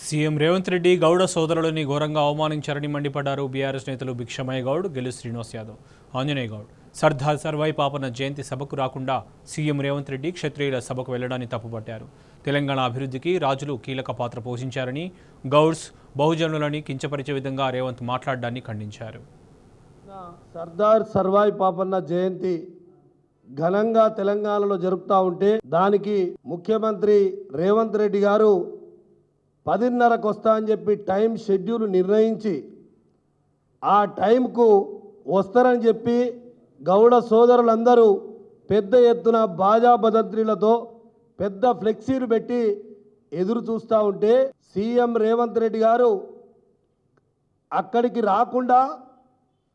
CM Revanth Reddy Gowda సోదరులని ఘోరంగా అవమానించారని మండిపడ్డారు BRS నేతలు భిక్షమయ్య గౌడ్, గెలు శ్రీనివాస్ యాదవ్, ఆంజనేయ గౌడ్. సర్దార్ సర్వాయి పాపన్న జయంతి సభకు రాకుండా సీఎం రేవంత్ రెడ్డి క్షత్రియుల సభకు వెళ్లడాన్ని తప్పుపట్టారు. తెలంగాణ అభివృద్ధికి రాజులు కీలక పాత్ర పోషించారని, గౌడ్స్ బహుజనులని కించపరిచే విధంగా రేవంత్ మాట్లాడడాన్ని ఖండించారు. సర్దార్ సర్వాయి పాపన్న జయంతి ఘనంగా తెలంగాణలో జరుపుతూ ఉంటే దానికి ముఖ్యమంత్రి రేవంత్ రెడ్డి గారు 10:30కు వస్తా అని చెప్పి టైం షెడ్యూల్ నిర్ణయించి ఆ టైంకు వస్తారని చెప్పి గౌడ సోదరులందరూ పెద్ద ఎత్తున బాజా భద్రతలతో పెద్ద ఫ్లెక్సీలు పెట్టి ఎదురు చూస్తూ ఉంటే సీఎం రేవంత్ రెడ్డి గారు అక్కడికి రాకుండా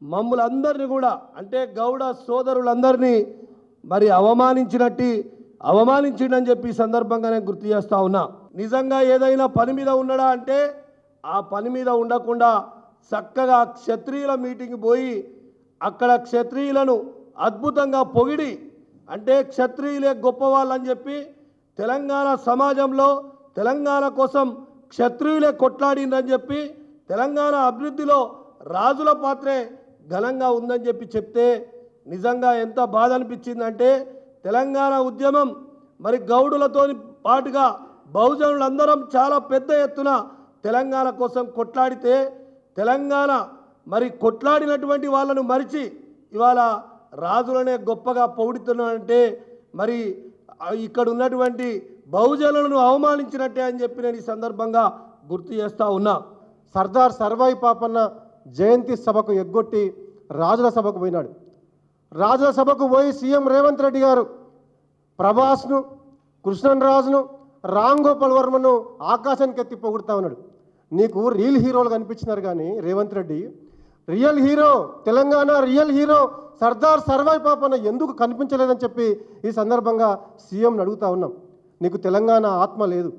మమ్మల్ందరినీ కూడా అంటే గౌడ సోదరులందరినీ మరి అవమానించిండని చెప్పి ఈ సందర్భంగా నేను గుర్తు చేస్తూ ఉన్నా. నిజంగా ఏదైనా పని మీద ఉన్నాడా అంటే ఆ పని మీద ఉండకుండా చక్కగా క్షత్రియుల మీటింగ్ పోయి అక్కడ క్షత్రియులను అద్భుతంగా పొగిడి అంటే క్షత్రియులే గొప్పవాళ్ళని చెప్పి తెలంగాణ సమాజంలో తెలంగాణ కోసం క్షత్రియులే కొట్లాడిందని చెప్పి తెలంగాణ అభివృద్ధిలో రాజుల పాత్రే ఘనంగా ఉందని చెప్పి చెప్తే నిజంగా ఎంత బాధ అనిపించిందంటే తెలంగాణ ఉద్యమం మరి గౌడులతో పాటుగా బహుజనులందరం చాలా పెద్ద ఎత్తున తెలంగాణ కోసం కొట్లాడితే తెలంగాణ మరి కొట్లాడినటువంటి వాళ్ళను మరిచి ఇవాళ రాజులనే గొప్పగా పొగుడుతున్నానంటే మరి ఇక్కడ ఉన్నటువంటి బహుజనులను అవమానించినట్టే అని చెప్పి నేను ఈ సందర్భంగా గుర్తు చేస్తూ ఉన్నా. సర్దార్ సర్వాయి పాపన్న జయంతి సభకు ఎగ్గొట్టి రాజుల సభకు పోయినాడు. రాజుల సభకు పోయి సీఎం రేవంత్ రెడ్డి గారు ప్రభాస్ను, కృష్ణన్రాజును, రామ్ గోపాల్ వర్మను ఆకాశానికి ఎత్తి పొగుడుతూ ఉన్నాడు. నీకు రియల్ హీరోలు కనిపించినారు కానీ Revanth Reddy real hero, Telangana real hero Sardar Sarvai Papanna ఎందుకు కనిపించలేదని చెప్పి ఈ సందర్భంగా సీఎంని అడుగుతూ ఉన్నాం. నీకు తెలంగాణ ఆత్మ లేదు,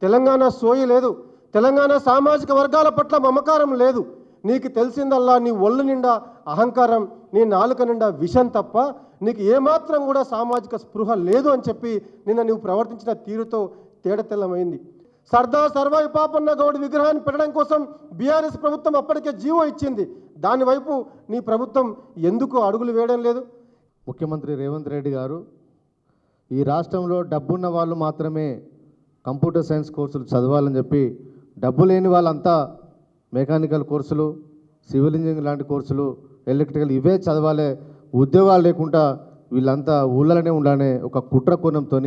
తెలంగాణ సోయి లేదు, తెలంగాణ సామాజిక వర్గాల పట్ల మమకారం లేదు. నీకు తెలిసిందల్లా నీ ఒళ్ళు నిండా అహంకారం, నీ నాలుక నిండా విషం తప్ప నీకు ఏమాత్రం కూడా సామాజిక స్పృహ లేదు అని చెప్పి నిన్న నువ్వు ప్రవర్తించిన తీరుతో తేడతెల్లమైంది. సర్దార్ సర్వాయి పాపన్న గౌడ్ విగ్రహాన్ని పెట్టడం కోసం బీఆర్ఎస్ ప్రభుత్వం అప్పటికే జీవో ఇచ్చింది. దాని వైపు నీ ప్రభుత్వం ఎందుకు అడుగులు వేయడం లేదు? ముఖ్యమంత్రి రేవంత్ రెడ్డి గారు ఈ రాష్ట్రంలో డబ్బున్న వాళ్ళు మాత్రమే కంప్యూటర్ సైన్స్ కోర్సులు చదవాలని చెప్పి డబ్బు లేని వాళ్ళంతా మెకానికల్ కోర్సులు, సివిల్ ఇంజనీరింగ్ లాంటి కోర్సులు, ఎలక్ట్రికల్ ఇవే చదవాలి, ఉద్యోగాలు లేకుండా వీళ్ళంతా ఊళ్ళనే ఉండాలనే ఒక కుట్ర కోణంతో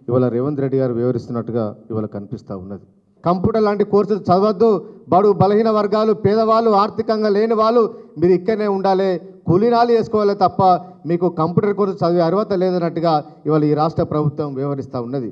ఇవాళ రేవంత్ రెడ్డి గారు వివరిస్తున్నట్టుగా ఇవాళ కనిపిస్తూ ఉన్నది. కంప్యూటర్ లాంటి కోర్సులు చదవద్దు, బడు బలహీన వర్గాలు, పేదవాళ్ళు, ఆర్థికంగా లేని వాళ్ళు మీరు ఇక్కడనే ఉండాలి, కూలీనాలు వేసుకోవాలి తప్ప మీకు కంప్యూటర్ కోర్సు చదివే అర్హత లేదన్నట్టుగా ఇవాళ ఈ రాష్ట్ర ప్రభుత్వం వివరిస్తూ ఉన్నది.